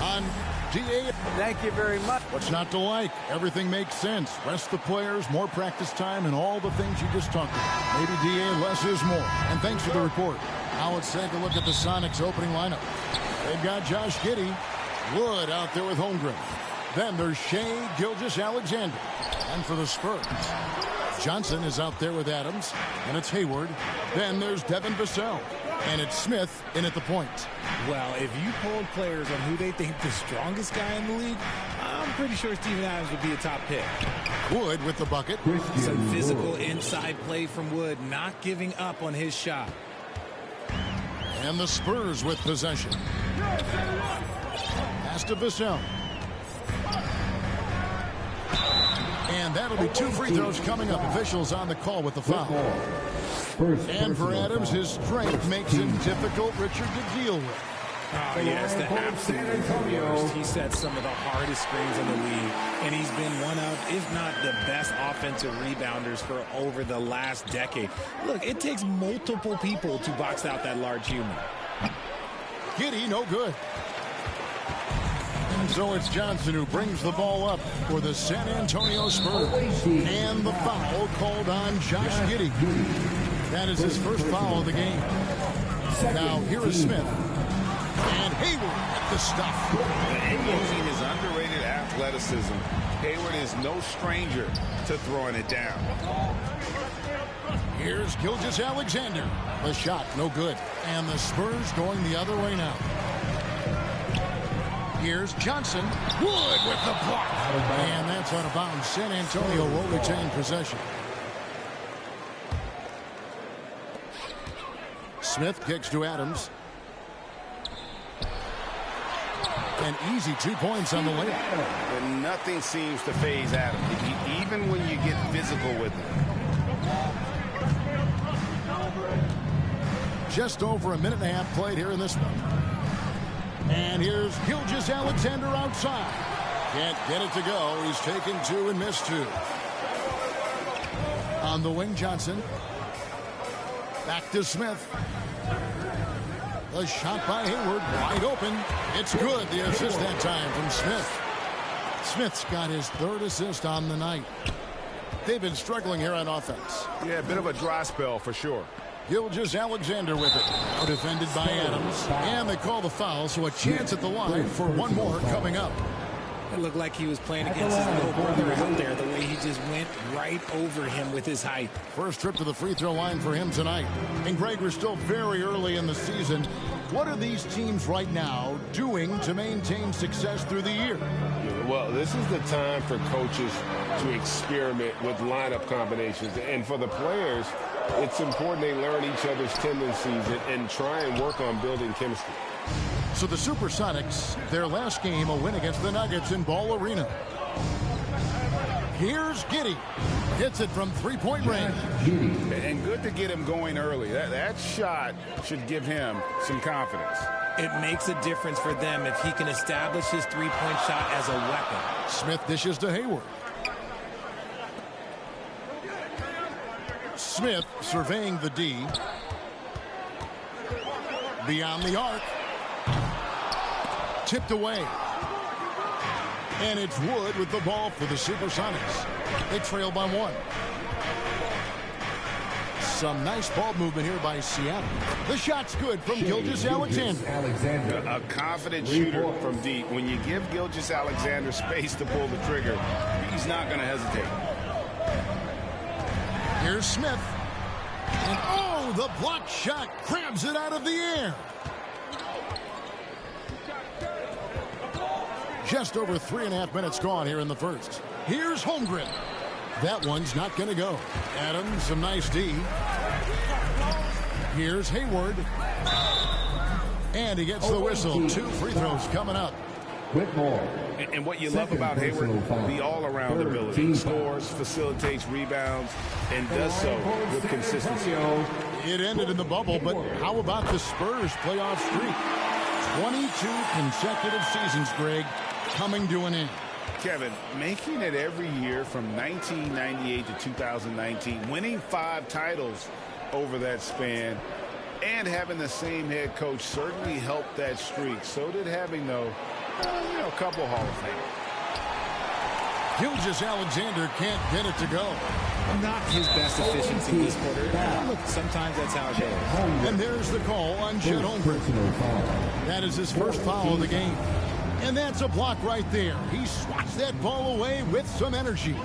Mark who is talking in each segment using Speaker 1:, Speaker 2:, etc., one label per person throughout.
Speaker 1: on DA.
Speaker 2: Thank you very much.
Speaker 1: What's not to like? Everything makes sense. Rest the players, more practice time, and all the things you just talked about. Maybe DA, less is more. And thanks for the report. Now let's take a look at the Sonics opening lineup. They've got Josh Giddey, Wood out there with Holmgren. Then there's Shea Gilgeous-Alexander. And for the Spurs, Johnson is out there with Adams, and it's Hayward. Then there's Devin Vassell, and it's Smith in at the point.
Speaker 3: Well, if you polled players on who they think the strongest guy in the league, I'm pretty sure Steven Adams would be a top pick.
Speaker 1: Wood with the bucket.
Speaker 3: Some physical inside play from Wood, not giving up on his shot.
Speaker 1: And the Spurs with possession. Pass to Vassell. And that'll be 2 free throws coming up. Officials on the call with the foul. And for Adams, his strength makes him difficult, Richard, to deal with.
Speaker 3: Oh, yes, the absolute worst. He sets some of the hardest screens in the league, and he's been one of, if not the best offensive rebounders for over the last decade. Look, it takes multiple people to box out that large human.
Speaker 1: Giddey, no good. And so it's Johnson who brings the ball up for the San Antonio Spurs. And the foul called on Josh Giddey. That is his first foul of the game. Now here is Smith. And Hayward at the stuff.
Speaker 4: Using his underrated athleticism, Hayward is no stranger to throwing it down.
Speaker 1: Here's Gilgeous-Alexander. The shot, no good. And the Spurs going the other way now. Here's Johnson. Wood with the block. And that's out of bounds. San Antonio will retain possession. Smith kicks to Adams. An easy 2 points on the layup.
Speaker 4: But nothing seems to faze Adams, even when you get physical with him.
Speaker 1: Just over a minute and a half played here in this one. And here's Gilgeous-Alexander outside. Can't get it to go. He's taken 2 and missed 2. On the wing, Johnson. Back to Smith. A shot by Hayward, wide open. It's good. The assist that time from Smith. Smith's got his 3rd assist on the night. They've been struggling here on offense.
Speaker 4: Yeah, a bit of a dry spell for sure.
Speaker 1: Gilgeous-Alexander with it. Now defended by Adams. And they call the foul, so a chance at the line for one more coming up.
Speaker 3: It looked like he was playing against his little brother out there, the way he just went right over him with his height.
Speaker 1: First trip to the free throw line for him tonight. And Greg, we're still very early in the season. What are these teams right now doing to maintain success through the year?
Speaker 5: Well, this is the time for coaches to experiment with lineup combinations. And for the players, it's important they learn each other's tendencies and try and work on building chemistry.
Speaker 1: So the Supersonics, their last game, a win against the Nuggets in Ball Arena. Here's Giddey. Hits it from 3-point range.
Speaker 4: And good to get him going early. That shot should give him some confidence.
Speaker 3: It makes a difference for them if he can establish his 3-point shot as a weapon.
Speaker 1: Smith dishes to Hayward. Smith surveying the D. Beyond the arc. Tipped away. And it's Wood with the ball for the Supersonics. They trail by 1. Some nice ball movement here by Seattle. The shot's good from Gilgeous-Alexander.
Speaker 4: A confident shooter from deep. When you give Gilgeous-Alexander space to pull the trigger, he's not going to hesitate.
Speaker 1: Here's Smith. And oh, the block shot grabs it out of the air. Just over 3.5 minutes gone here in the first. Here's Holmgren. That one's not going to go. Adams, some nice D. Here's Hayward. And he gets the whistle. 2 free throws coming up.
Speaker 4: And what you love about Hayward, the all-around ability. Scores, facilitates rebounds, and does so with consistency.
Speaker 1: It ended in the bubble, but how about the Spurs playoff streak? 22 consecutive seasons, Greg, coming to an end.
Speaker 4: Kevin, making it every year from 1998 to 2019, winning 5 titles over that span, and having the same head coach certainly helped that streak. So did having, though, A couple Hall of Famers.
Speaker 1: Gilgeous-Alexander can't get it to go.
Speaker 3: Not his best efficiency this quarter. Look, sometimes that's how it goes.
Speaker 1: And there's the call on Chet Holmgren. That is his first foul of the game. And that's a block right there. He swats that ball away with some energy.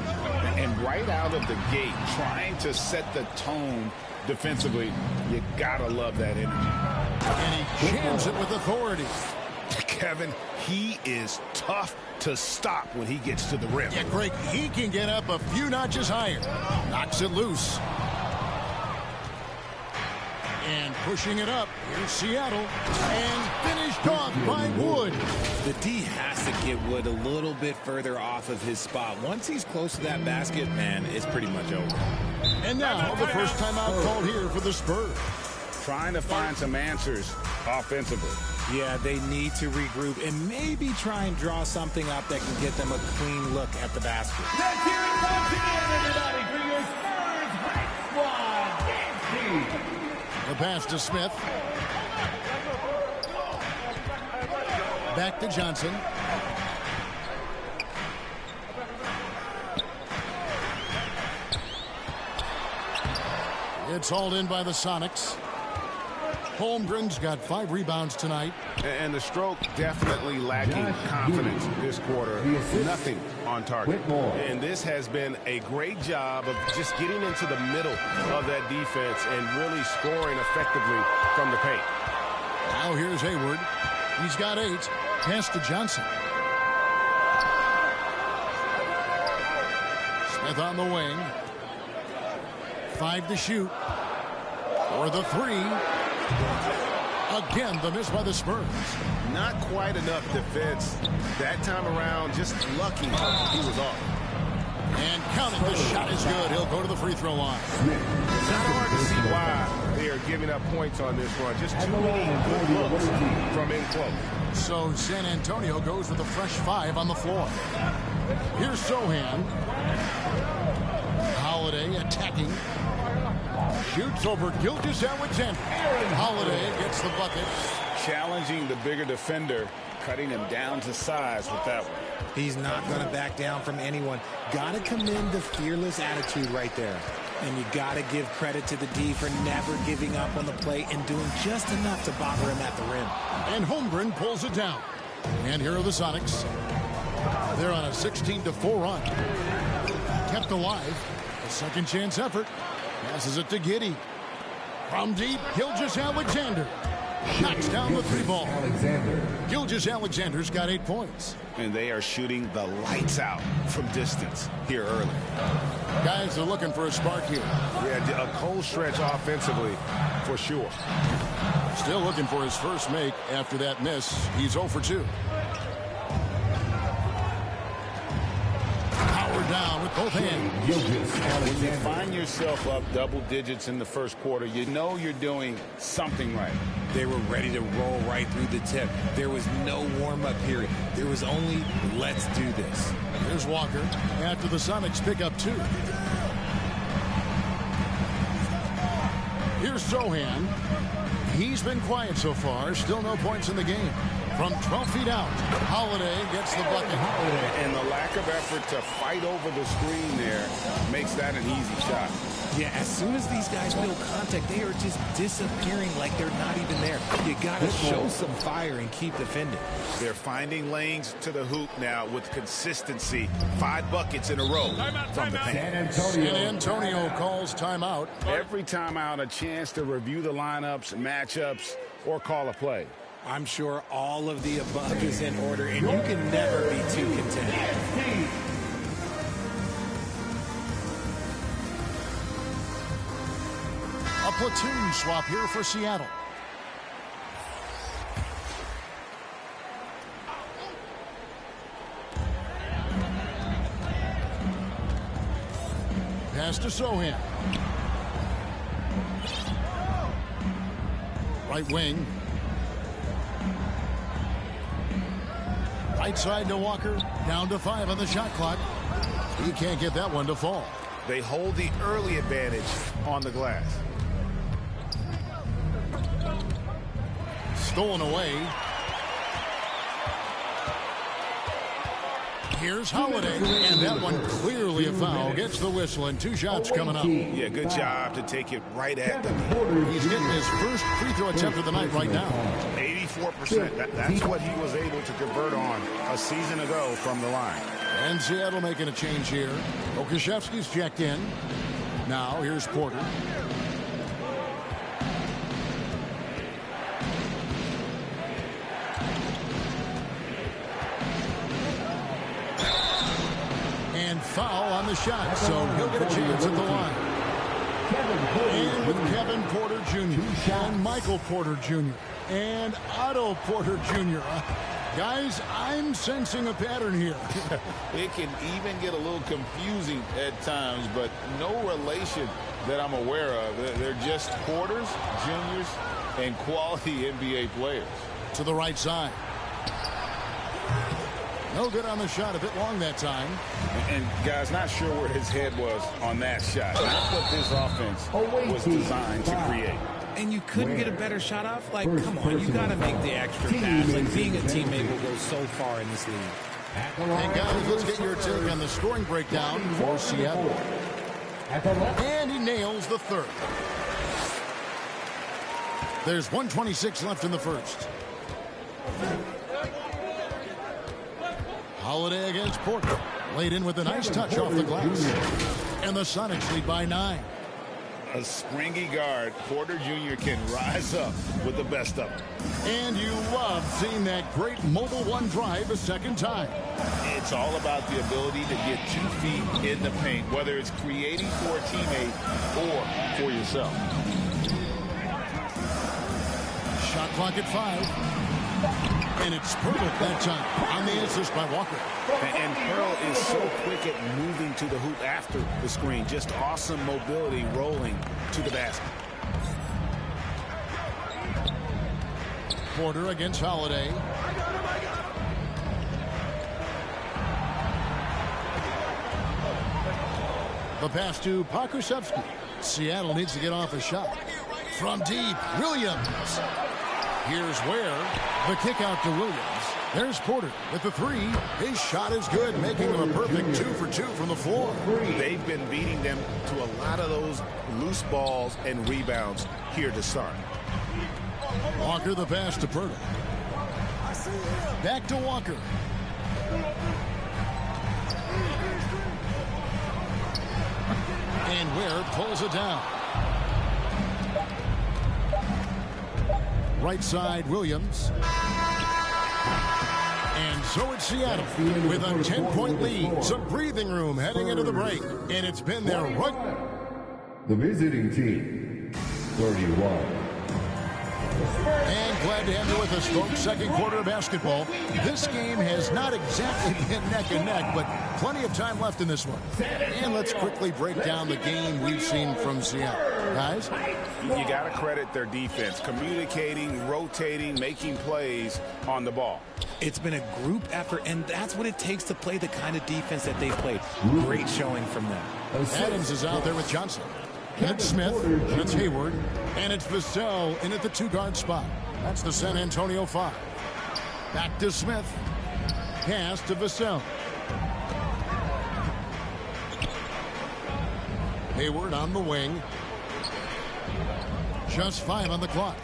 Speaker 4: And right out of the gate, trying to set the tone defensively, you gotta love that energy.
Speaker 1: And he jams it with authority.
Speaker 4: Kevin, he is tough to stop when he gets to the rim.
Speaker 1: Yeah, Greg, he can get up a few notches higher. Knocks it loose. And pushing it up, here's Seattle. And finished off by Wood.
Speaker 3: The D has to get Wood a little bit further off of his spot. Once he's close to that basket, man, it's pretty much over.
Speaker 1: And now the first timeout called here for the Spurs.
Speaker 4: Trying to find some answers offensively.
Speaker 3: Yeah, they need to regroup and maybe try and draw something up that can get them a clean look at the basket.
Speaker 2: Let's hear it once again, everybody, for your Spurs Hype Squad.
Speaker 1: The pass to Smith. Back to Johnson. It's hauled in by the Sonics. Holmgren's got 5 rebounds tonight.
Speaker 4: And the stroke definitely lacking confidence this quarter. Nothing on target. And this has been a great job of just getting into the middle of that defense and really scoring effectively from the paint.
Speaker 1: Now here's Hayward. He's got 8. Pass to Johnson. Smith on the wing. 5 to shoot. For the 3. Again, the miss by the Spurs.
Speaker 4: Not quite enough defense. That time around, just lucky he was off.
Speaker 1: And counting, the shot is good. He'll go to the free throw line.
Speaker 4: It's not hard to see why they are giving up points on this run. Just too many good looks from in close.
Speaker 1: So San Antonio goes with a fresh 5 on the floor. Here's Sohan. Holiday attacking. Shoots over Gilgeous-Alexander. Holiday gets the bucket.
Speaker 4: Challenging the bigger defender, cutting him down to size with that one.
Speaker 3: He's not going to back down from anyone. Got to commend the fearless attitude right there. And you got to give credit to the D for never giving up on the play and doing just enough to bother him at the rim.
Speaker 1: And Holmgren pulls it down. And here are the Sonics. They're on a 16-4 run. Kept alive. A second chance effort. Passes it to Giddey. From deep, Gilgeous-Alexander. Knocks down the 3 ball. Gilgeous-Alexander's got 8 points.
Speaker 4: And they are shooting the lights out from distance here early.
Speaker 1: Guys are looking for a spark here.
Speaker 4: Yeah, a cold stretch offensively for sure.
Speaker 1: Still looking for his first make after that miss. He's 0 for 2. Down with both hands.
Speaker 4: When you find yourself up double digits in the first quarter, you know you're doing something right.
Speaker 3: They were ready to roll right through the tip. There was no warm-up period. There was only, let's do this.
Speaker 1: Here's Walker after the Sonics pick up 2. Here's Sohan. He's been quiet so far. Still no points in the game. From 12 feet out, Holiday gets the bucket.
Speaker 4: And the lack of effort to fight over the screen there makes that an easy shot.
Speaker 3: Yeah, as soon as these guys feel contact, they are just disappearing like they're not even there. You got to show some fire and keep defending.
Speaker 4: They're finding lanes to the hoop now with consistency. 5 buckets in a row from the paint.
Speaker 1: San Antonio calls timeout.
Speaker 4: Every timeout, a chance to review the lineups, matchups, or call a play.
Speaker 3: I'm sure all of the above is in order, and you can never be too content.
Speaker 1: A platoon swap here for Seattle. Pass to Sohan. Right wing. Right side to Walker. Down to 5 on the shot clock. He can't get that one to fall.
Speaker 4: They hold the early advantage on the glass.
Speaker 1: Stolen away. Here's Holiday, and that one clearly a foul. Gets the whistle, and 2 shots coming up.
Speaker 4: Yeah, good job to take it right at the knee.
Speaker 1: He's getting his first free throw attempt of the night right now.
Speaker 4: 84%. That's what he was able to convert on a season ago from the line.
Speaker 1: And Seattle making a change here. Okashevsky's checked in. Now here's Porter. And foul on the shot, so he'll get a chance at the line. And with Kevin Porter Jr. and Michael Porter Jr. and Otto Porter Jr. Guys, I'm sensing a pattern here.
Speaker 6: It can even get a little confusing at times, but no relation that I'm aware of. They're just Porters, juniors, and quality NBA players.
Speaker 1: To the right side. No good on the shot, a bit long that time.
Speaker 6: And guys, not sure where his head was on that shot. Not what this offense was designed to create.
Speaker 3: And you couldn't get a better shot off? Like, come on, you got to make the extra pass. Like, being a teammate will go so far in this league.
Speaker 1: And guys, let's get your take on the scoring breakdown for Seattle. And he nails the third. There's 1:26 left in the first. Holiday against Porter. Laid in with a nice touch off the glass. And the Sonics lead by 9.
Speaker 6: A springy guard, Porter Jr. can rise up with the best of them.
Speaker 1: And you love seeing that great mobile one drive a second time.
Speaker 6: It's all about the ability to get 2 feet in the paint, whether it's creating for a teammate or for yourself.
Speaker 1: Shot clock at 5. And it's Pearl that time on the assist by Walker.
Speaker 4: And Pearl is so quick at moving to the hoop after the screen. Just awesome mobility rolling to the basket.
Speaker 1: Porter against Holiday. The pass to Pokusevski. Seattle needs to get off a shot. From deep, Williams. Here's Ware. The kick out to Williams. There's Porter with the 3. His shot is good, making him a perfect 2 for 2 from the floor.
Speaker 4: They've been beating them to a lot of those loose balls and rebounds here to start.
Speaker 1: Walker the pass to Porter. Back to Walker. And Ware pulls it down. Right side, Williams. And so it's Seattle with a 10-point lead. Some breathing room heading into the break. And it's been there right.
Speaker 7: The visiting team, 31.
Speaker 1: And glad to have you with us, folks. Second quarter of basketball. This game has not exactly been neck and neck, but plenty of time left in this one. And let's quickly break down the game we've seen from Seattle. Guys?
Speaker 4: You got to credit their defense. Communicating, rotating, making plays on the ball.
Speaker 3: It's been a group effort, and that's what it takes to play the kind of defense that they've played. Great showing from them.
Speaker 1: Adams is out there with Johnson. It's Smith, and it's Hayward, and it's Vassell in at the 2-guard spot. That's the San Antonio 5. Back to Smith. Pass to Vassell. Hayward on the wing. Just 5 on the clock.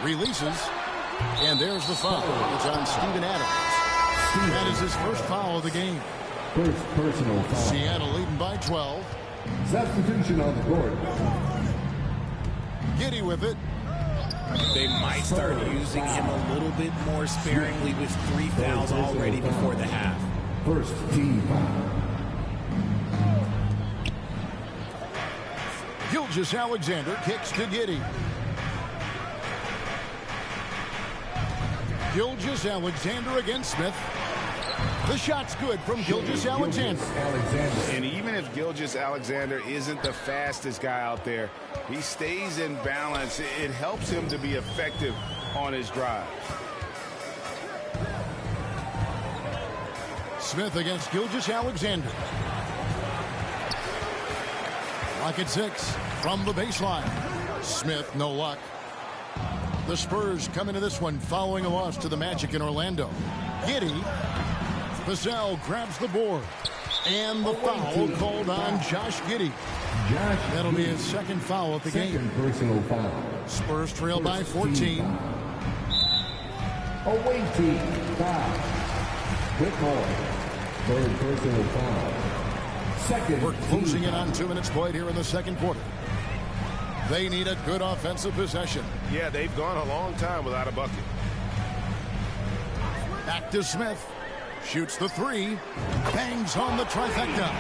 Speaker 1: Releases. And there's the foul. It's on Steven Adams. That is his first foul of the game.
Speaker 7: First personal foul.
Speaker 1: Seattle leading by 12.
Speaker 7: Substitution on the court.
Speaker 1: Giddy with it.
Speaker 3: They might start using him a little bit more sparingly with 3 fouls already before the half.
Speaker 7: First team foul.
Speaker 1: Gilgeous-Alexander kicks to Giddy. Gilgeous-Alexander against Smith. The shot's good from Gilgeous-Alexander.
Speaker 4: And even if Gilgeous-Alexander isn't the fastest guy out there, he stays in balance. It helps him to be effective on his drive.
Speaker 1: Smith against Gilgeous-Alexander. Lock at 6 from the baseline. Smith, no luck. The Spurs come into this one following a loss to the Magic in Orlando. Giddy. Vassell grabs the board. And the foul called on Josh Giddy. That'll be his second foul of the game.
Speaker 7: Personal foul.
Speaker 1: Spurs trail by 14.
Speaker 7: Away team foul. Whitmore. Third personal foul. Second.
Speaker 1: We're closing in on 2 minutes played here in the second quarter. They need a good offensive possession.
Speaker 4: Yeah, they've gone a long time without a bucket.
Speaker 1: Back to Smith. Shoots the 3. Bangs on the trifecta.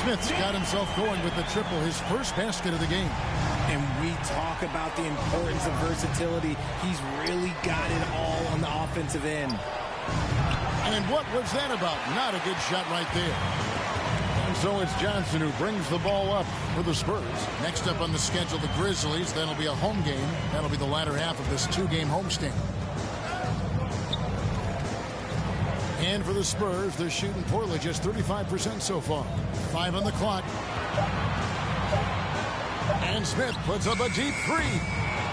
Speaker 1: Smith's got himself going with the triple, his first basket of the game.
Speaker 3: And we talk about the importance of versatility. He's really got it all on the offensive end.
Speaker 1: And what was that about? Not a good shot right there. And so it's Johnson who brings the ball up for the Spurs. Next up on the schedule, the Grizzlies. That'll be a home game. That'll be the latter half of this 2-game homestand. And for the Spurs, they're shooting poorly, just 35% so far. 5 on the clock. And Smith puts up a deep 3.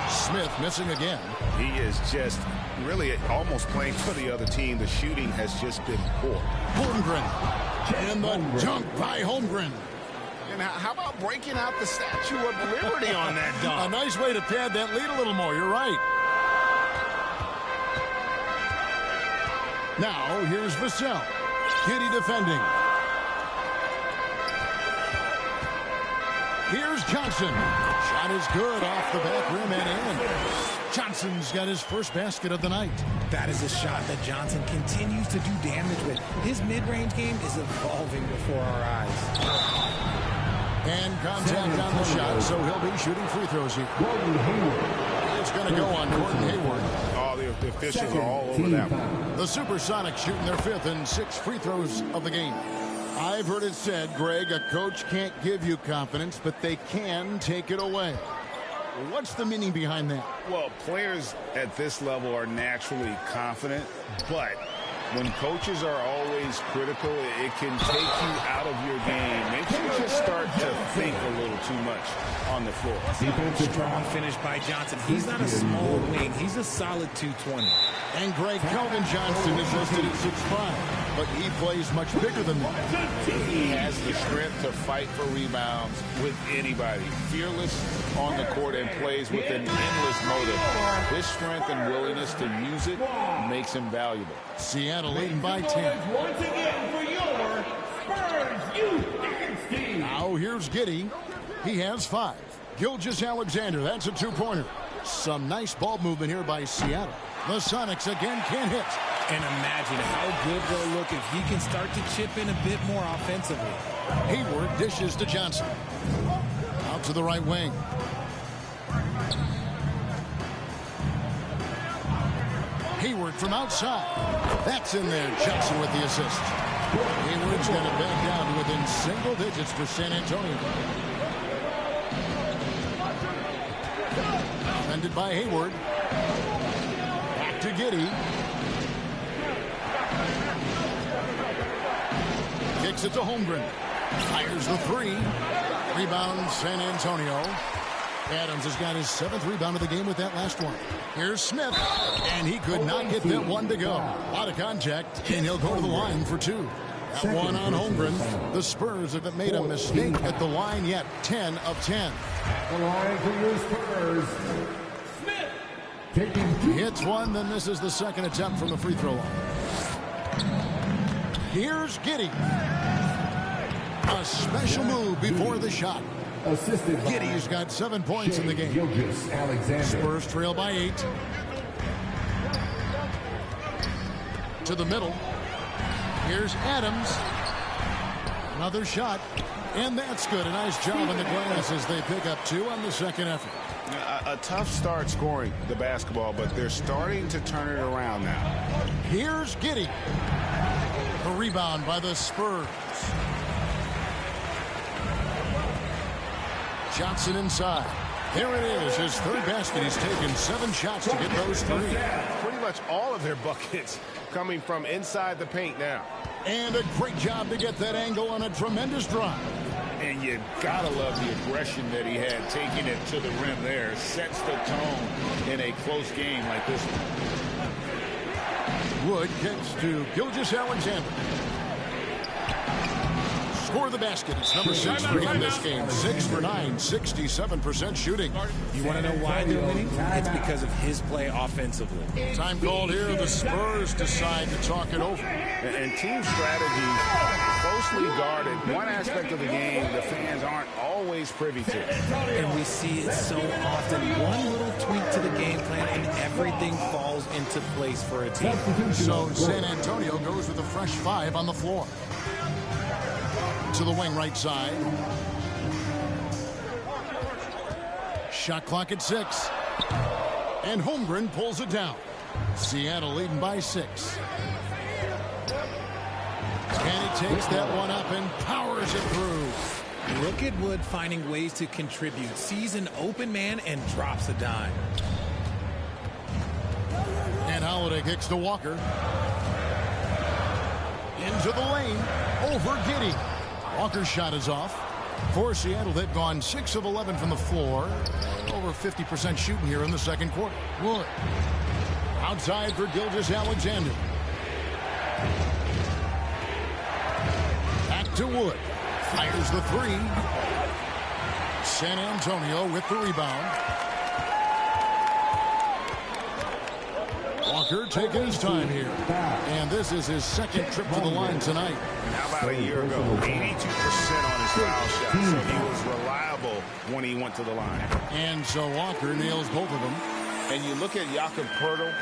Speaker 1: Smith missing again.
Speaker 4: He is just really almost playing for the other team. The shooting has just been poor.
Speaker 1: Holmgren. And the dunk by Holmgren.
Speaker 4: And how about breaking out the Statue of Liberty on that dunk?
Speaker 1: A nice way to pad that lead a little more. You're right. Now, here's Vassell. Giddy defending. Here's Johnson. Shot is good off the back rim and in. Johnson's got his first basket of the night.
Speaker 3: That is a shot that Johnson continues to do damage with. His mid-range game is evolving before our eyes.
Speaker 1: And contact on the shot, so he'll be shooting free throws here. It's going to go on Gordon Hayward.
Speaker 4: Oh, the officials are all over that one.
Speaker 1: The Supersonics shooting their 5th and 6th free throws of the game. I've heard it said, Greg, a coach can't give you confidence, but they can take it away. What's the meaning behind that?
Speaker 6: Well, players at this level are naturally confident, but when coaches are always critical, it can take you out of your game. Makes you just start to think a little too much on the floor.
Speaker 3: Strong finish by Johnson. He's not a small wing. He's a solid 220.
Speaker 1: And Greg, Kelvin Johnson is listed at 6'5", but he plays much bigger than that.
Speaker 6: He has the strength to fight for rebounds with anybody. Fearless on the court and plays with an endless motive. His strength and willingness to use it makes him valuable.
Speaker 1: Seattle leading by 10.
Speaker 2: Once again for your Spurs Youth team.
Speaker 1: Now here's Giddy. He has 5. Gilgeous-Alexander, that's a 2-pointer. Some nice ball movement here by Seattle. The Sonics again can't hit.
Speaker 3: And imagine how good they'll look if he can start to chip in a bit more offensively.
Speaker 1: Hayward dishes to Johnson. Out to the right wing. Hayward from outside. That's in there. Johnson with the assist. Hayward's going to back down to within single digits for San Antonio. Defended by Hayward. Back to Giddy. Kicks it to Holmgren. Fires the 3. Rebound San Antonio. Adams has got his 7th rebound of the game with that last one. Here's Smith, and he could not get that one to go. A lot of contact, and he'll go to the line for 2. That one on Holmgren. The Spurs haven't made a mistake at the line yet. 10 of 10.
Speaker 7: The line for your Spurs. Taking 2.
Speaker 1: Hits one, then misses the second attempt from the free throw line. Here's Giddy. A special move before the shot.
Speaker 7: Assisted by
Speaker 1: Giddy's got 7 points in the game.
Speaker 7: Gilgeous-Alexander.
Speaker 1: Spurs trail by 8. To the middle. Here's Adams. Another shot. And that's good. A nice job on the glass as they pick up 2 on the second effort.
Speaker 4: A tough start scoring the basketball, but they're starting to turn it around now.
Speaker 1: Here's Giddy. The rebound by the Spurs. Johnson inside. There it is, his 3rd basket. He's taken 7 shots to get those 3.
Speaker 4: Pretty much all of their buckets coming from inside the paint now.
Speaker 1: And a great job to get that angle on a tremendous drive.
Speaker 6: And you gotta love the aggression that he had, taking it to the rim there. Sets the tone in a close game like this one.
Speaker 1: Wood kicks to Gilgeous-Alexander. Score the basket. It's number 6 for him this game. 6 for 9, 67% shooting.
Speaker 3: You want to know why they're winning? It's because of his play offensively.
Speaker 1: Time called here. The Spurs decide to talk it over.
Speaker 6: And team strategy closely guarded. One aspect of the game the fans aren't always privy to.
Speaker 3: And we see it so often. One little tweak to the game plan and everything falls into place for a team.
Speaker 1: So San Antonio goes with a fresh 5 on the floor. To the wing right side. Shot clock at 6. And Holmgren pulls it down. Seattle leading by 6. And he takes that one up and powers it through.
Speaker 3: Look at Wood finding ways to contribute. Sees an open man and drops a dime.
Speaker 1: And Holiday kicks to Walker. Into the lane. Over Giddey. Walker's shot is off. For Seattle, they've gone 6 of 11 from the floor. Over 50% shooting here in the second quarter. Wood. Outside for Gilgeous-Alexander. Back to Wood. Fires the 3. San Antonio with the rebound. Walker taking his time here. And this is his second trip to the line tonight.
Speaker 6: And how about a year ago? 82% on his foul shot. So he was reliable when he went to the line.
Speaker 1: And so Walker nails both of them.
Speaker 6: And you look at Jakob Poeltl,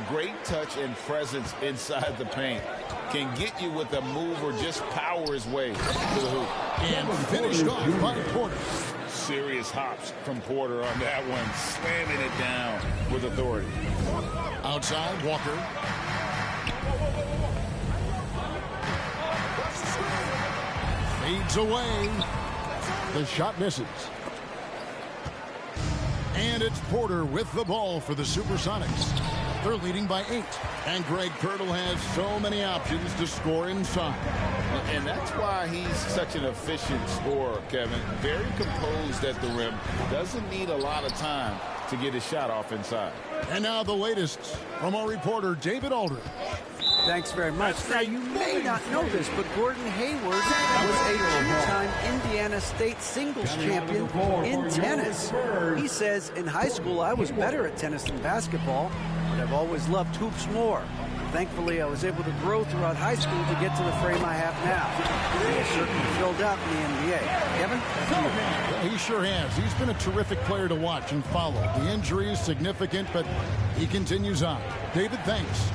Speaker 6: great touch and presence inside the paint. Can get you with a move or just power his way to the hoop.
Speaker 1: And finished off by Porter.
Speaker 6: Serious hops from Porter on that one, slamming it down with authority.
Speaker 1: Outside, Walker. Fades away. The shot misses. And it's Porter with the ball for the Supersonics. They're leading by 8. And Greg Poeltl has so many options to score inside.
Speaker 6: And that's why he's such an efficient scorer, Kevin. Very composed at the rim. Doesn't need a lot of time to get his shot off inside.
Speaker 1: And now the latest from our reporter, David Aldridge.
Speaker 8: Thanks very much. Now, you may not know this, but Gordon Hayward was a 2-time Indiana State singles champion in tennis. He says, in high school, I was better at tennis than basketball, but I've always loved hoops more. Thankfully, I was able to grow throughout high school to get to the frame I have now. He has certainly filled out in the NBA. Kevin?
Speaker 1: Yeah, he sure has. He's been a terrific player to watch and follow. The injury is significant, but he continues on. David, thanks.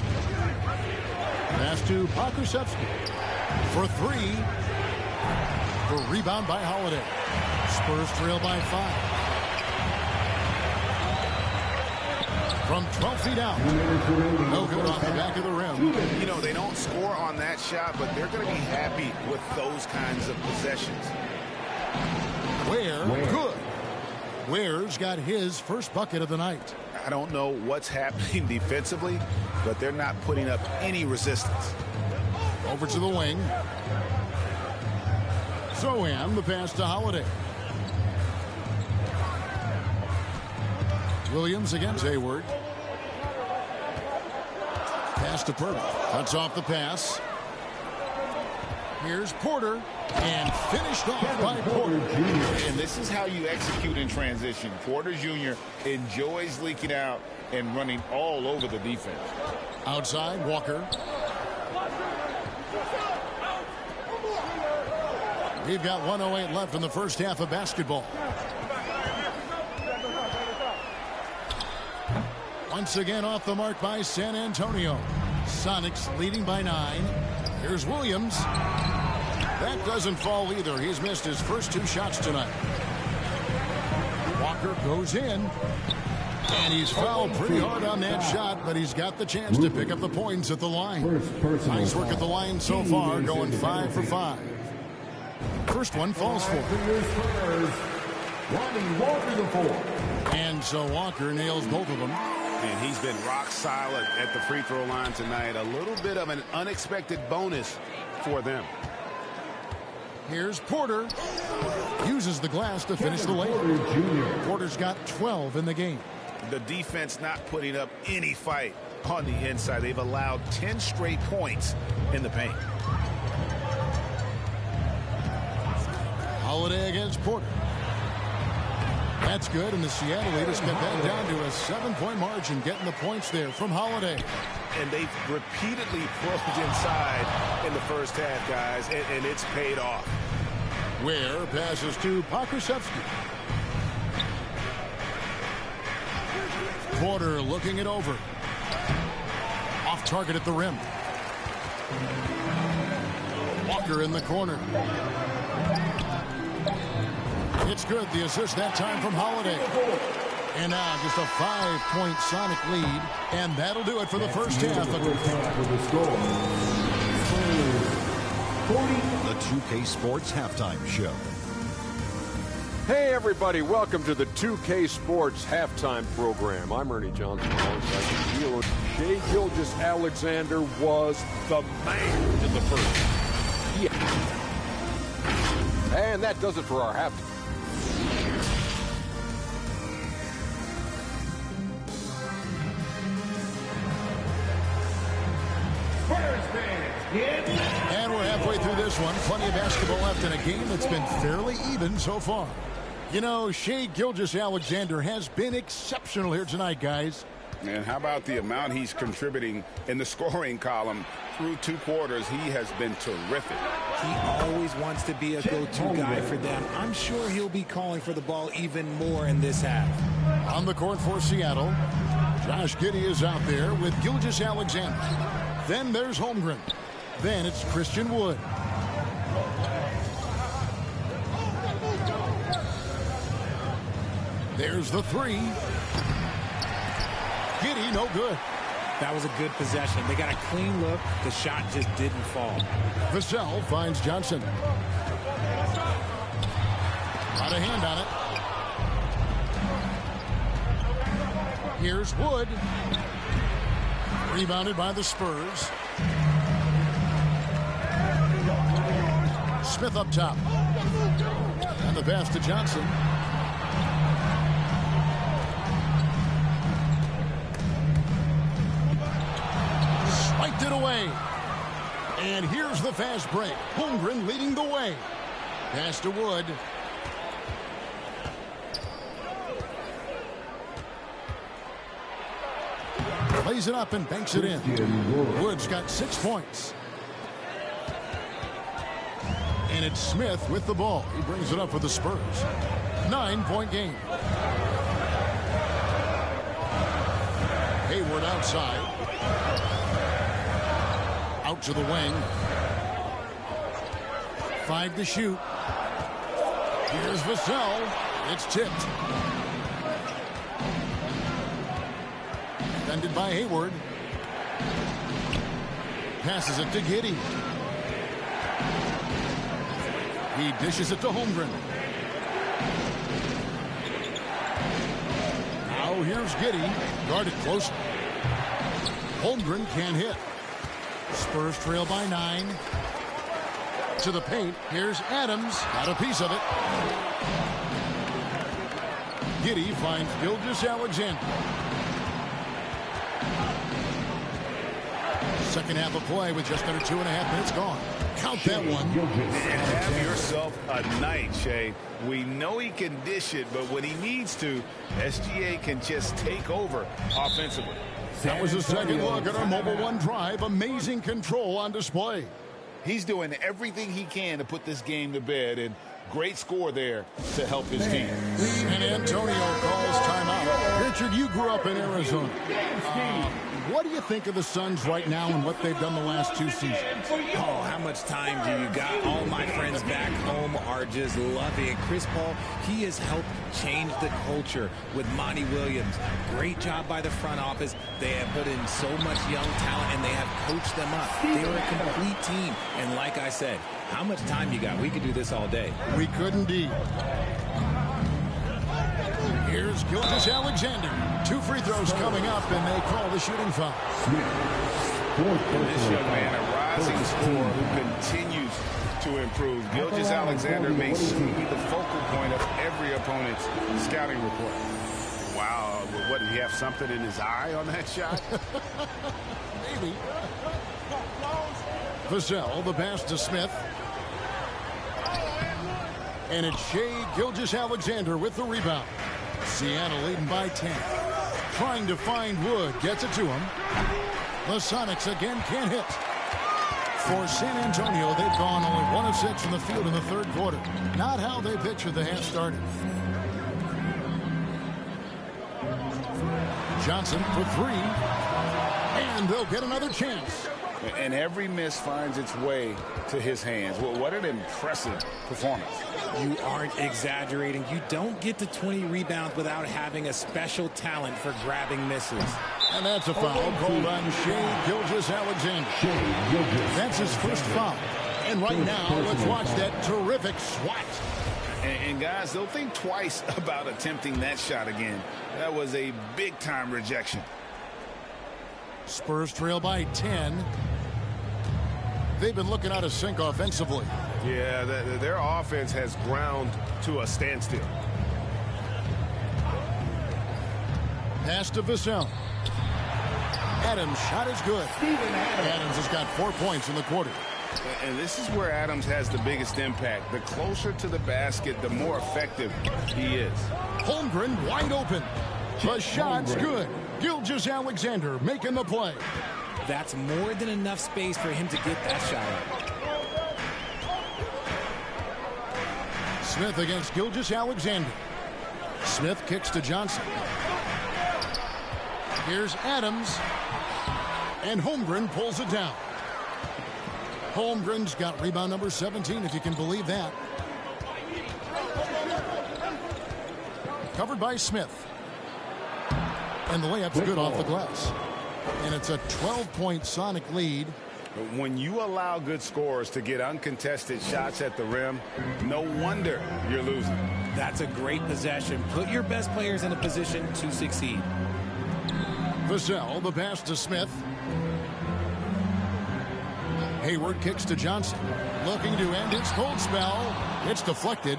Speaker 1: Pass to Pokusevski for 3. The rebound by Holiday. Spurs trail by 5. From 12 feet out. No good off the back of the rim.
Speaker 6: You know, they don't score on that shot, but they're going to be happy with those kinds of possessions.
Speaker 1: Ware, good. Ware's got his first bucket of the night.
Speaker 6: I don't know what's happening defensively, but they're not putting up any resistance.
Speaker 1: Over to the wing. Zohan, the pass to Holiday. Williams against Hayward. Pass to Poeltl. Cuts off the pass. Here's Porter. And finished off by Porter.
Speaker 6: And this is how you execute in transition. Porter Jr. enjoys leaking out and running all over the defense.
Speaker 1: Outside, Walker. We've got 1:08 left in the first half of basketball. Once again off the mark by San Antonio. Sonics leading by 9. Here's Williams. That doesn't fall either. He's missed his first 2 shots tonight. Walker goes in. And he's fouled pretty hard on that shot, but he's got the chance to pick up the points at the line. Nice work at the line so far, going 5 for 5. First one falls for him. And so Walker nails both of them.
Speaker 6: And he's been rock solid at the free throw line tonight. A little bit of an unexpected bonus for them.
Speaker 1: Here's Porter. Uses the glass to finish the layup. Porter's got 12 in the game.
Speaker 6: The defense not putting up any fight on the inside. They've allowed 10 straight points in the paint.
Speaker 1: Holiday against Porter. That's good, and the Seattle leaders cut that down to a 7-point margin, getting the points there from Holiday.
Speaker 4: And they've repeatedly probed inside in the first half, guys, and it's paid off.
Speaker 1: Ware passes to Pokusevski. Porter looking it over. Off target at the rim. Walker in the corner. It's good. The assist that time from Holiday. And now just a 5-point Sonic lead. And that'll do it for the first half.
Speaker 9: The 2K Sports Halftime Show.
Speaker 10: Hey everybody, welcome to the 2K Sports Halftime Program. I'm Ernie Johnson alongside the hero. Shai Gilgeous-Alexander was the man in the first. Yeah. And that does it for our halftime.
Speaker 1: And we're halfway through this one. Plenty of basketball left in a game that's been fairly even so far. You know, Shai Gilgeous-Alexander has been exceptional here tonight, guys.
Speaker 6: And how about the amount he's contributing in the scoring column through 2 quarters? He has been terrific.
Speaker 3: He always wants to be a go-to guy for them. I'm sure he'll be calling for the ball even more in this half.
Speaker 1: On the court for Seattle, Josh Giddey is out there with Gilgeous-Alexander. Then there's Holmgren. Then it's Christian Wood. There's the 3. Giddey, no good.
Speaker 3: That was a good possession. They got a clean look. The shot just didn't fall.
Speaker 1: Vassell finds Johnson. Got a hand on it. Here's Wood. Rebounded by the Spurs. Smith up top. And the pass to Johnson. Swiped it away. And here's the fast break. Holmgren leading the way. Pass to Wood. Plays it up and banks it in. Wood's got 6 points. And it's Smith with the ball. He brings it up for the Spurs. 9-point game. Hayward outside. Out to the wing. 5 to shoot. Here's Vassell. It's tipped. Defended by Hayward. Passes it to Giddey. He dishes it to Holmgren. Now here's Giddey. Guarded closely. Holmgren can't hit. Spurs trail by 9. To the paint. Here's Adams. Got a piece of it. Giddey finds Gilgeous-Alexander. Second half of play with just under 2.5 minutes gone. Count that one.
Speaker 6: And have yourself a night, Shai. We know he can dish it, but when he needs to, SGA can just take over offensively.
Speaker 1: That was a second look at our Mobile One Drive. Amazing control on display.
Speaker 6: He's doing everything he can to put this game to bed, and great score there to help his team.
Speaker 1: And Antonio calls timeout. Richard, you grew up in Arizona. What do you think of the Suns right now and what they've done the last 2 seasons?
Speaker 3: Oh, how much time do you got? All my friends back home are just loving it. Chris Paul, he has helped change the culture with Monty Williams. Great job by the front office. They have put in so much young talent, and they have coached them up. They are a complete team. And like I said, how much time you got? We could do this all day.
Speaker 1: We could indeed. Here's Gilgeous-Alexander. 2 free throws coming up, and they call the shooting foul.
Speaker 6: And this young man, a rising scorer who continues to improve. Gilgeous-Alexander may soon be the focal point of every opponent's scouting report.
Speaker 4: Wow, what, did he have something in his eye on that shot?
Speaker 1: Maybe. Vassell, the pass to Smith. And it's Shea Gilgeous-Alexander with the rebound. Seattle leading by 10. Trying to find Wood. Gets it to him. The Sonics again can't hit. For San Antonio, they've gone only 1 of 6 from the field in the third quarter. Not how they pictured the half started. Johnson for 3. And they'll get another chance.
Speaker 6: And every miss finds its way to his hands. Well, what an impressive performance.
Speaker 3: You aren't exaggerating. You don't get to 20 rebounds without having a special talent for grabbing misses.
Speaker 1: And that's a foul called on Shea Gilgeous-Alexander. That's his first foul. And right now, let's watch that terrific swat.
Speaker 6: And guys, they'll think twice about attempting that shot again. That was a big-time rejection.
Speaker 1: Spurs trail by 10. They've been looking out of sync offensively.
Speaker 4: Yeah, their offense has ground to a standstill.
Speaker 1: Pass to Vassell. Adams' shot is good. Adams has got 4 points in the quarter.
Speaker 6: And this is where Adams has the biggest impact. The closer to the basket, the more effective he is.
Speaker 1: Holmgren wide open. The shot's good. Gilgeous-Alexander making the play.
Speaker 3: That's more than enough space for him to get that shot.
Speaker 1: Smith against Gilgeous-Alexander. Smith kicks to Johnson. Here's Adams. And Holmgren pulls it down. Holmgren's got rebound number 17, if you can believe that. Covered by Smith. And the layup's good off the glass. And it's a 12-point Sonic lead.
Speaker 6: When you allow good scorers to get uncontested shots at the rim, no wonder you're losing.
Speaker 3: That's a great possession. Put your best players in a position to succeed.
Speaker 1: Vassell, the pass to Smith. Hayward kicks to Johnson. Looking to end its cold spell. It's deflected.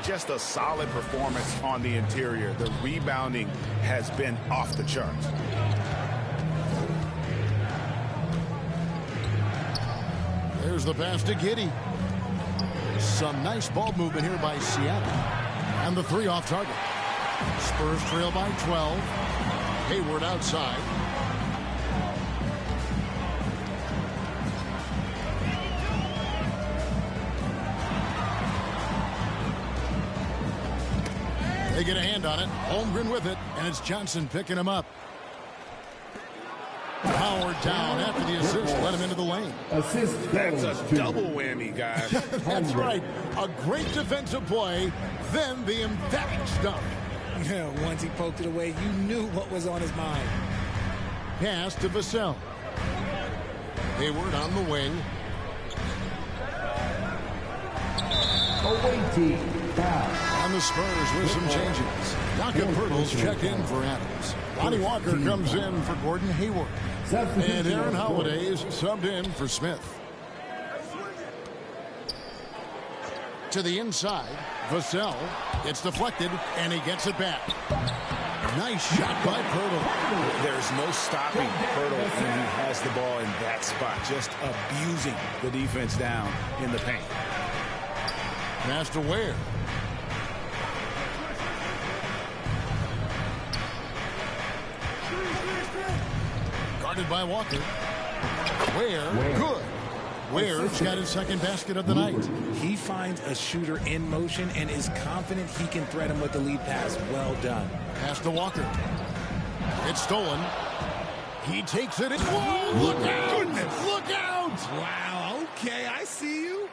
Speaker 6: Just a solid performance on the interior. The rebounding has been off the charts.
Speaker 1: There's the pass to Giddey. Some nice ball movement here by Seattle. And the 3 off target. Spurs trail by 12. Hayward outside. They get a hand on it. Holmgren with it. And it's Johnson picking him up. Howard down after the assist. Let him into the lane.
Speaker 6: That's a double whammy, guys.
Speaker 1: That's right. A great defensive play. Then the emphatic stuff.
Speaker 3: Once he poked it away, you knew what was on his mind.
Speaker 1: Pass to Vassell. Hayward on the wing. And the Spurs with some changes. Docket Pirtle's checked in for Adams. Lonnie Walker comes in for Gordon Hayward. And Aaron Holiday is subbed in for Smith. To the inside, Vassell. It's deflected, and he gets it back. Nice shot by Pirtle.
Speaker 6: There's no stopping Pirtle when he has the ball in that spot. Just abusing the defense down in the paint.
Speaker 1: Pass to Ware. Guarded by Walker. Ware, good. Ware's got his second basket of the night.
Speaker 3: He finds a shooter in motion and is confident he can thread him with the lead pass. Well done.
Speaker 1: Pass to Walker. It's stolen. He takes it. Whoa, look out! Goodness. Look out!
Speaker 3: Wow, okay, I see you.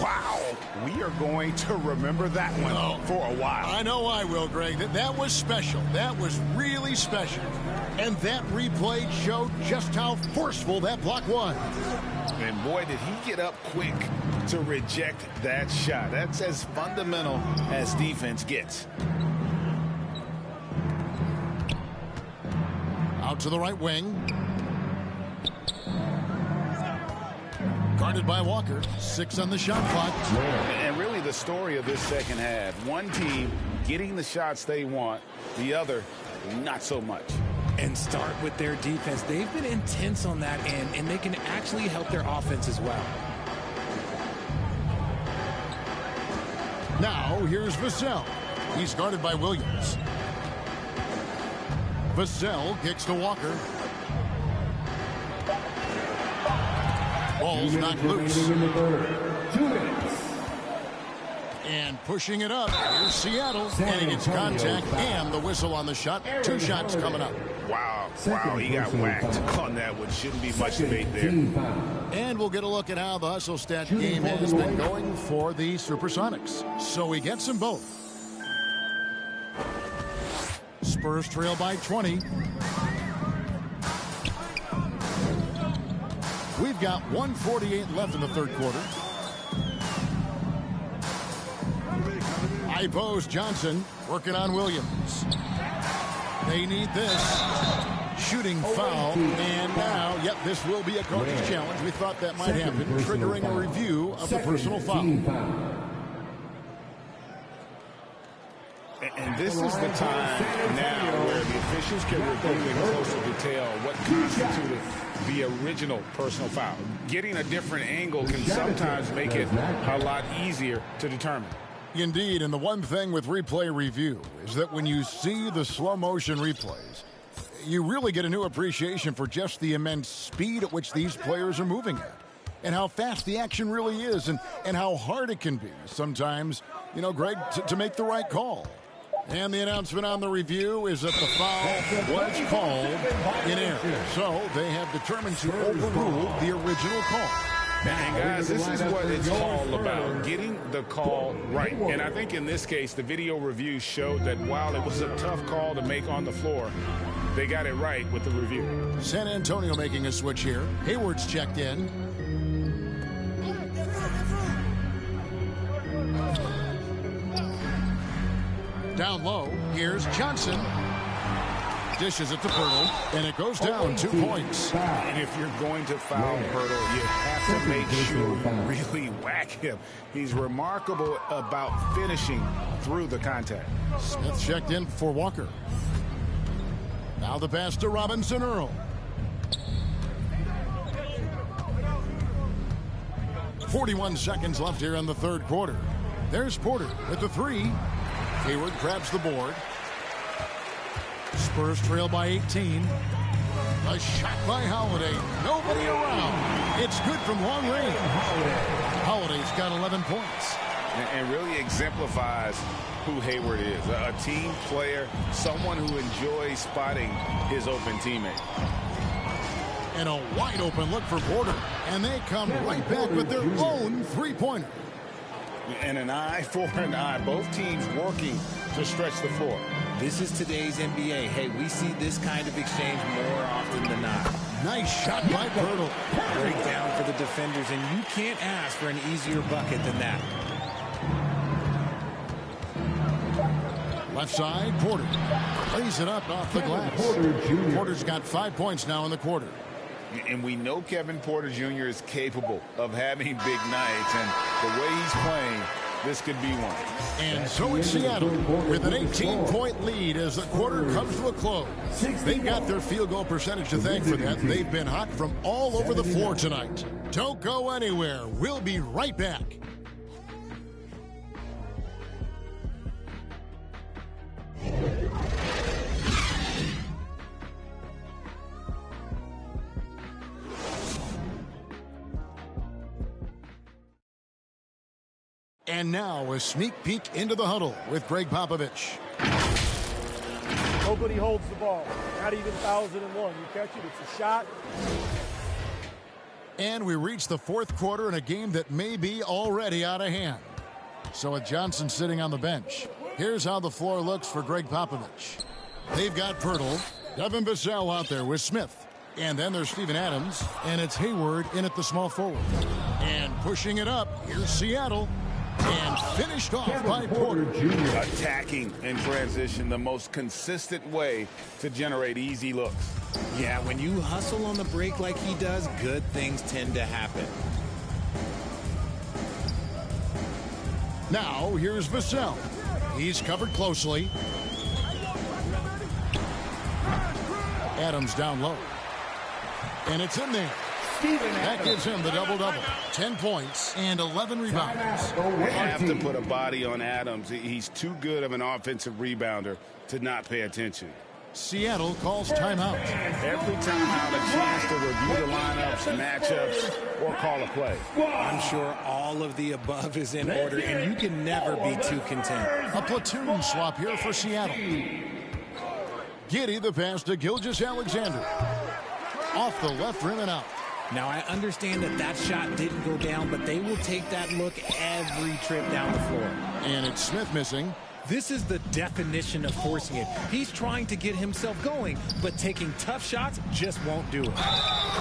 Speaker 6: Wow, we are going to remember that one for a while.
Speaker 1: I know I will, Greg. That was special. That was really special. And that replay showed just how forceful that block was.
Speaker 6: And boy, did he get up quick to reject that shot. That's as fundamental as defense gets.
Speaker 1: Out to the right wing. Guarded by Walker. 6 on the shot clock.
Speaker 6: And And really the story of this second half, one team getting the shots they want, the other not so much.
Speaker 3: And start with their defense. They've been intense on that end, and they can actually help their offense as well.
Speaker 1: Now, here's Vassell. He's guarded by Williams. Vassell kicks to Walker. Ball's knocked loose.
Speaker 7: 2 minutes.
Speaker 1: And pushing it up, here's Seattle. And he gets contact and the whistle on the shot. 2 shots coming up.
Speaker 6: Wow, he got whacked on that one. Shouldn't be much debate there.
Speaker 1: And we'll get a look at how the hustle stat game has been going for the Supersonics. So he gets them both. Spurs trail by 20. We've got 1:48 left in the third quarter. High post, Johnson working on Williams. They need this. Shooting foul. And now, this will be a coach's challenge. We thought that might happen, triggering a review of the personal foul.
Speaker 6: And this is the time now where the officials can review in closer detail what constituted the original personal foul. Getting a different angle can sometimes make it a lot easier to determine.
Speaker 1: Indeed, and the one thing with replay review is that when you see the slow motion replays, you really get a new appreciation for just the immense speed at which these players are moving at, and how fast the action really is, and how hard it can be sometimes, Greg, to make the right call. And the announcement on the review is that the foul was called in error. So they have determined to overrule the original call.
Speaker 6: And guys, this is what it's all about, getting the call right. And I think in this case, the video review showed that while it was a tough call to make on the floor, they got it right with the review.
Speaker 1: San Antonio making a switch here. Hayward's checked in. Down low, here's Johnson. Dishes it to Pirtle, and it goes down 2 points.
Speaker 6: And if you're going to foul Pirtle, you have to make sure you really whack him. He's remarkable about finishing through the contact.
Speaker 1: Smith checked in for Walker. Now the pass to Robinson Earl. .41 seconds left here in the third quarter. There's Porter with the 3. Hayward grabs the board. Spurs trail by 18. A shot by Holiday. Nobody around. It's good from long range. Holiday's got 11 points.
Speaker 6: And really exemplifies who Hayward is. A team player, someone who enjoys spotting his open teammate.
Speaker 1: And a wide open look for Porter. And they come right back with their own three-pointer.
Speaker 6: And an eye for an eye. Both teams working to stretch the floor.
Speaker 3: This is today's NBA. Hey, we see this kind of exchange more often than not.
Speaker 1: Nice shot by Pirtle.
Speaker 3: Breakdown for the defenders, and you can't ask for an easier bucket than that.
Speaker 1: Left side, Porter. Lays it up off the glass. Porter's got 5 points now in the quarter.
Speaker 6: And we know Kevin Porter Jr. is capable of having big nights, and the way he's playing, this could be one.
Speaker 1: And so it's Seattle with an 18-point lead as the quarter comes to a close. They've got their field goal percentage to thank for that. They've been hot from all over the floor tonight. Don't go anywhere. We'll be right back. And now a sneak peek into the huddle with Greg Popovich.
Speaker 11: Nobody holds the ball. Not even 1,001. You catch it, it's a shot.
Speaker 1: And we reach the fourth quarter in a game that may be already out of hand. So with Johnson sitting on the bench, here's how the floor looks for Greg Popovich. They've got Pirtle, Devin Vassell out there with Smith. And then there's Steven Adams, and it's Hayward in at the small forward. And pushing it up, here's Seattle. And finished off by Porter Jr.
Speaker 6: Attacking in transition, the most consistent way to generate easy looks.
Speaker 3: Yeah, when you hustle on the break like he does, good things tend to happen.
Speaker 1: Now, here's Vassell. He's covered closely. Adams down low. And it's in there. That gives him the double-double. 10 points and 11 rebounds.
Speaker 6: We have to put a body on Adams. He's too good of an offensive rebounder to not pay attention.
Speaker 1: Seattle calls timeout.
Speaker 6: Every timeout, a chance to review the lineups, matchups, or call a play.
Speaker 3: I'm sure all of the above is in order, and you can never be too content.
Speaker 1: A platoon swap here for Seattle. Giddey the pass to Gilgeous-Alexander. Off the left rim and out.
Speaker 3: Now, I understand that shot didn't go down, but they will take that look every trip down the floor.
Speaker 1: And it's Smith missing.
Speaker 3: This is the definition of forcing it. He's trying to get himself going, but taking tough shots just won't do it.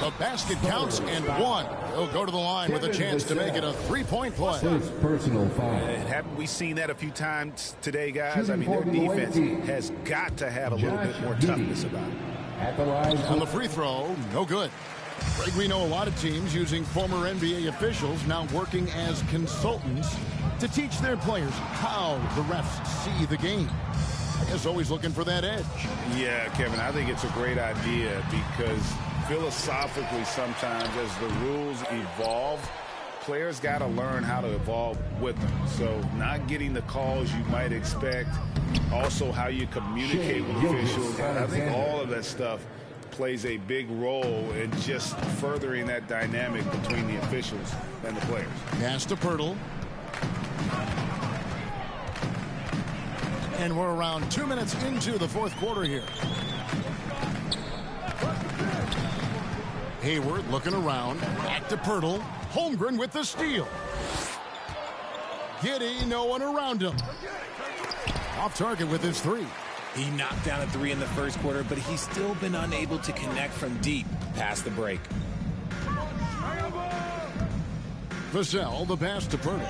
Speaker 1: The basket counts and one. He'll go to the line with a chance to make it a three-point play.
Speaker 7: Personal foul.
Speaker 6: Haven't we seen that a few times today, guys? I mean, their defense has got to have a little bit more toughness about it.
Speaker 1: On the free throw, no good. Greg, we know a lot of teams using former NBA officials now working as consultants to teach their players how the refs see the game. I guess always looking for that edge.
Speaker 6: Yeah, Kevin, I think it's a great idea because philosophically sometimes as the rules evolve, players got to learn how to evolve with them. So not getting the calls you might expect, also how you communicate with officials. I think all of that stuff plays a big role in just furthering that dynamic between the officials and the players.
Speaker 1: Pass to Pirtle. And we're around 2 minutes into the fourth quarter here. Hayward looking around. Back to Pirtle. Holmgren with the steal. Giddey, no one around him. Off target with his three.
Speaker 3: He knocked down a three in the first quarter, but he's still been unable to connect from deep past the break.
Speaker 1: Vassell, the pass to Pirtle.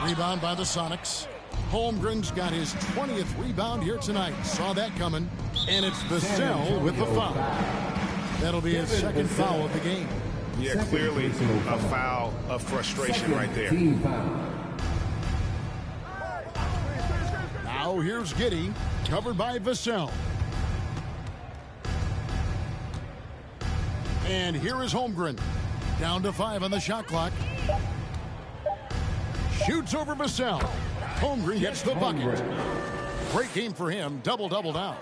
Speaker 1: Rebound by the Sonics. Holmgren's got his 20th rebound here tonight. Saw that coming. And it's Vassell with the foul. That'll be his second foul of the game.
Speaker 6: Yeah, clearly a foul of frustration right there.
Speaker 1: Now here's Giddey, covered by Vassell. And here is Holmgren. Down to 5 on the shot clock. Shoots over Vassell. Holmgren gets the bucket. Great game for him. Double-double now.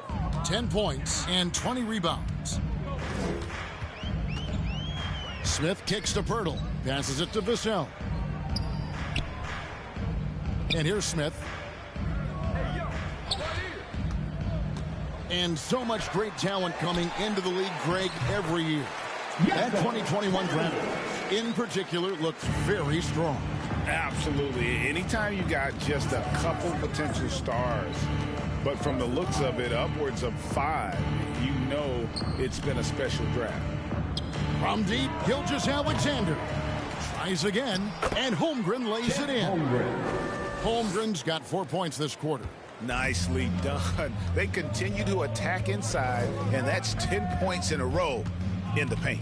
Speaker 1: 10 points and 20 rebounds. Smith kicks to Pirtle. Passes it to Vassell. And here's Smith. And so much great talent coming into the league, Greg, every year. That 2021 draft, in particular, looks very strong.
Speaker 6: Absolutely. Anytime you got just a couple potential stars, but from the looks of it, upwards of 5, you know it's been a special draft.
Speaker 1: From deep, Gilgeous-Alexander tries again, and Holmgren lays it in. Holmgren's got 4 points this quarter.
Speaker 6: Nicely done. They continue to attack inside, and that's 10 points in a row in the paint.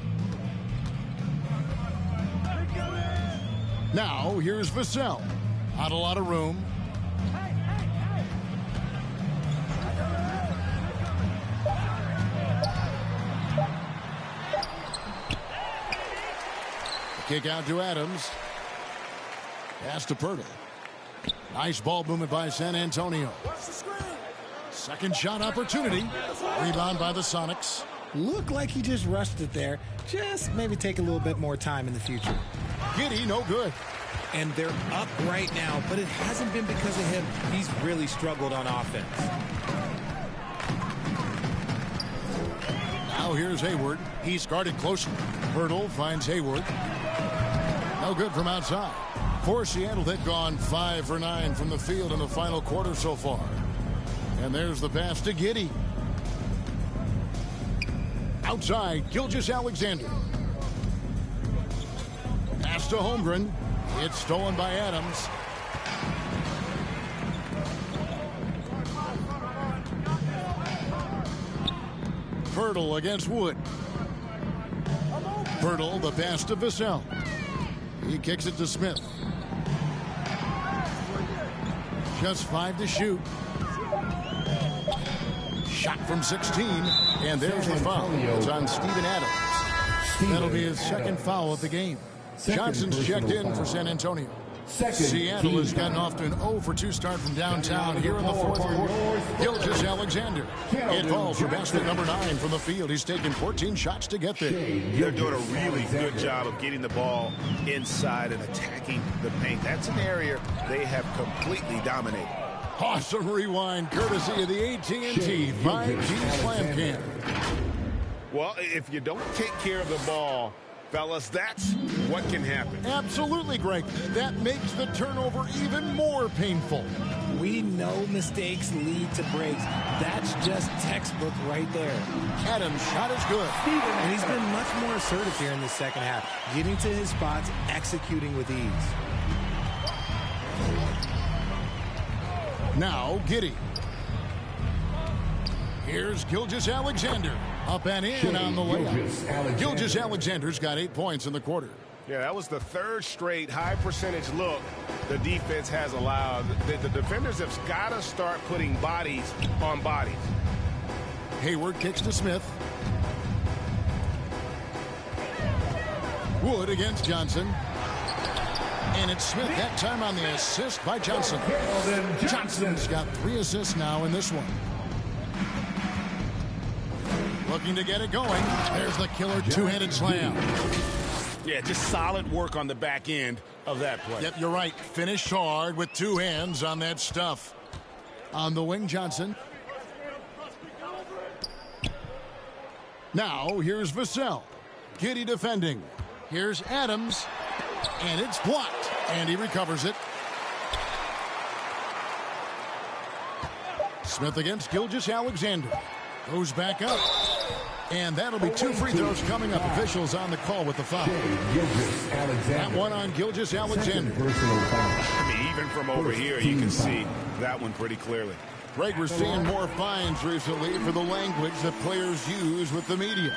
Speaker 1: Now, here's Vassell. Not a lot of room. Kick out to Adams. Pass to Pirtle. Nice ball movement by San Antonio. Second shot opportunity. Rebound by the Sonics.
Speaker 3: Looked like he just rushed it there. Just maybe take a little bit more time in the future.
Speaker 1: Giddey, no good.
Speaker 3: And they're up right now, but it hasn't been because of him. He's really struggled on offense.
Speaker 1: Now here's Hayward. He's guarded closely. Pirtle finds Hayward. No good from outside. For Seattle, they've gone 5 for 9 from the field in the final quarter so far. And there's the pass to Giddey. Outside, Gilgeous-Alexander. Pass to Holmgren. It's stolen by Adams. Pirtle against Wood. Pirtle, the pass to Vassell. He kicks it to Smith. Just 5 to shoot. Shot from 16, and there's the foul. It's on Steven Adams. That'll be his second foul of the game. Johnson's checked in for San Antonio. Seattle has gotten off to an 0-for-2 start from downtown here in the fourth quarter. Gilgeous-Alexander. It falls for basket number 9 from the field. He's taken 14 shots to get there.
Speaker 6: They're doing a really good job of getting the ball inside and attacking the paint. That's an area they have completely dominated.
Speaker 1: Awesome rewind courtesy of the AT&T 5G Slam Cam.
Speaker 6: Well, if you don't take care of the ball, fellas, that's what can happen.
Speaker 1: Absolutely, Greg. That makes the turnover even more painful.
Speaker 3: We know mistakes lead to breaks. That's just textbook right there.
Speaker 1: Adams' shot is good.
Speaker 3: And he's been much more assertive here in the second half, getting to his spots, executing with ease.
Speaker 1: Now, Giddey. Here's Gilgeous-Alexander. Up and in on the layup. Gilgeous-Alexander's got 8 points in the quarter.
Speaker 4: Yeah, that was the third straight high percentage look the defense has allowed. The defenders have got to start putting bodies on bodies.
Speaker 1: Hayward kicks to Smith. Wood against Johnson. And it's Smith that time on the assist by Johnson. Johnson's got 3 assists now in this one. Looking to get it going. There's the killer two-handed slam.
Speaker 6: Yeah, just solid work on the back end of that play.
Speaker 1: Yep, you're right. Finished hard with 2 hands on that stuff. On the wing, Johnson. Now, here's Vassell. Giddey defending. Here's Adams. And it's blocked. And he recovers it. Smith against Gilgeous-Alexander. Goes back up. And that'll be 2 free throws coming up. Officials on the call with the foul. That one on Gilgeous-Alexander.
Speaker 6: I mean, even from over here, you can see that one pretty clearly.
Speaker 1: Greg, we're seeing more fines recently for the language that players use with the media.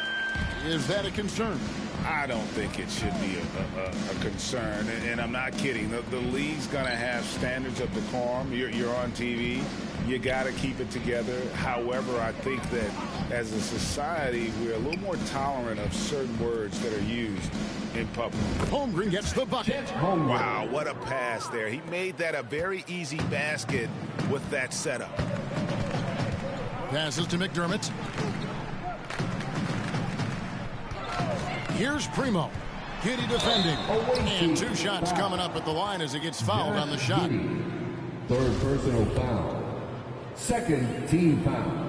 Speaker 1: Is that a concern?
Speaker 6: I don't think it should be a concern, and I'm not kidding. The league's going to have standards of decorum. You're on TV. You got to keep it together. However, I think that as a society, we're a little more tolerant of certain words that are used in public.
Speaker 1: Holmgren gets the bucket.
Speaker 6: Wow, what a pass there. He made that a very easy basket with that setup.
Speaker 1: Passes to McDermott. Here's Primo. Giddey defending. And 2 shots coming up at the line as he gets fouled on the shot.
Speaker 7: Third personal foul. Second team foul.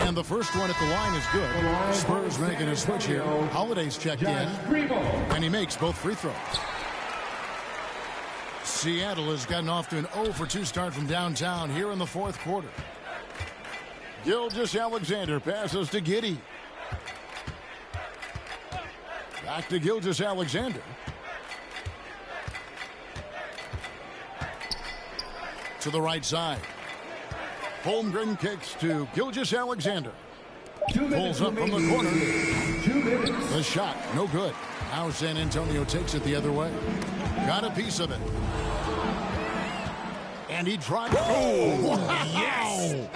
Speaker 1: And the first one at the line is good. Spurs making a switch here. Holiday's checked in. And he makes both free throws. Seattle has gotten off to an 0-for-2 start from downtown here in the fourth quarter. Gilgeous-Alexander passes to Giddey. Back to Gilgeous-Alexander. To the right side. Holmgren kicks to Gilgeous-Alexander. Pulls up from the corner.
Speaker 7: 2 minutes.
Speaker 1: The shot, no good. Now San Antonio takes it the other way. Got a piece of it. And he drives. Oh, wow.
Speaker 6: Yes!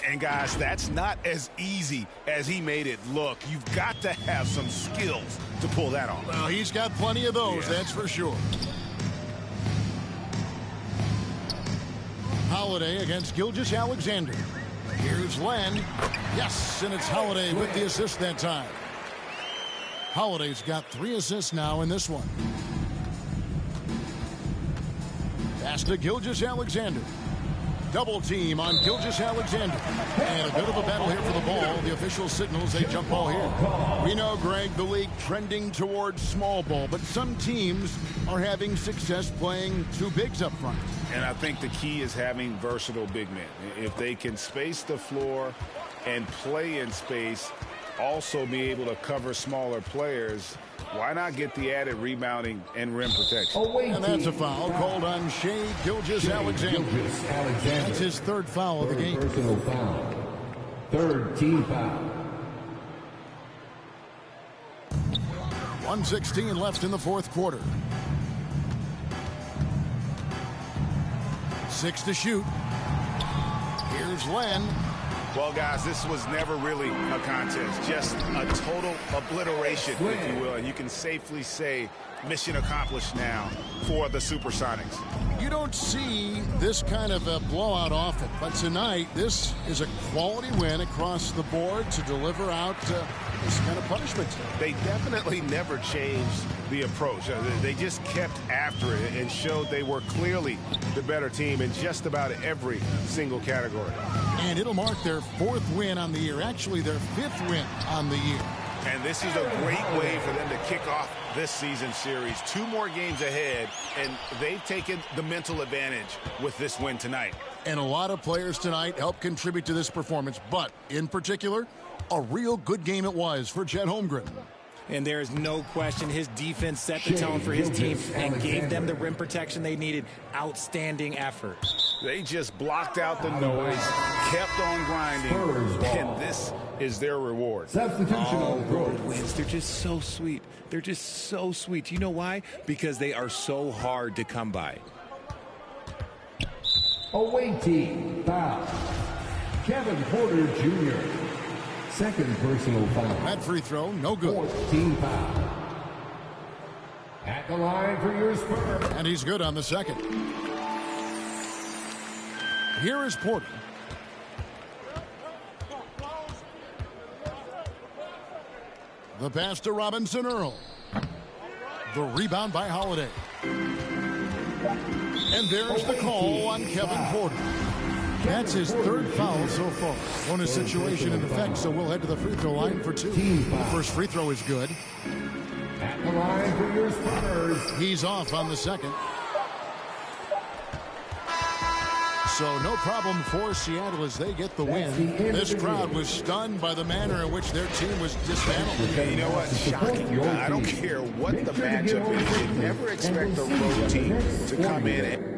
Speaker 6: And guys, that's not as easy as he made it look. You've got to have some skills to pull that off.
Speaker 1: Well, he's got plenty of those, that's for sure. Holiday against Gilgeous-Alexander. Here's Len. Yes, and it's Holiday with the assist that time. Holiday's got 3 assists now in this one. Pass to Gilgeous-Alexander. Double team on Gilgeous-Alexander. And a bit of a battle here for the ball. The official signals a jump ball here. We know, Greg, the league trending towards small ball, but some teams are having success playing 2 bigs up front.
Speaker 6: And I think the key is having versatile big men. If they can space the floor and play in space, also be able to cover smaller players, why not get the added rebounding and rim protection?
Speaker 1: And that's a foul called on Shea Gilgeous-Alexander. That's his 3rd foul of the game.
Speaker 7: Personal foul. 3rd team foul.
Speaker 1: 1:16 left in the fourth quarter. 6 to shoot. Here's Len.
Speaker 6: Well, guys, this was never really a contest, just a total obliteration, if you will. And you can safely say mission accomplished now for the Supersonics.
Speaker 1: You don't see this kind of a blowout often, but tonight this is a quality win across the board to deliver out this kind of punishment.
Speaker 4: They definitely never changed the approach. They just kept after it and showed they were clearly the better team in just about every single category.
Speaker 1: And it'll mark their 4th win on the year, actually their 5th win on the year.
Speaker 6: And this is a great way for them to kick off this season series. 2 more games ahead, and they've taken the mental advantage with this win tonight.
Speaker 1: And a lot of players tonight helped contribute to this performance, but in particular, a real good game it was for Chet Holmgren.
Speaker 3: And there is no question his defense set the tone for his team and gave them the rim protection they needed. Outstanding effort.
Speaker 6: They just blocked out the noise, kept on grinding, and this is their reward.
Speaker 3: Oh, road wins. They're just so sweet. They're just so sweet. You know why? Because they are so hard to come by.
Speaker 7: Away team foul. Kevin Porter Jr. Second personal foul.
Speaker 1: That free throw, no good.
Speaker 7: 4th team foul. At the line for your Spurs.
Speaker 1: And he's good on the second. Here is Porter. The pass to Robinson Earl. The rebound by Holiday. And there's the call on Kevin Porter. That's his 3rd foul so far. Bonus situation in effect, so we'll head to the free throw line for 2. The first free throw is good.
Speaker 7: At the line for your Spurs.
Speaker 1: He's off on the second. So no problem for Seattle as they get the win. This crowd was stunned by the manner in which their team was dismantled.
Speaker 6: You know what? Shocking. I don't care what the matchup is. You never expect a road team to come in and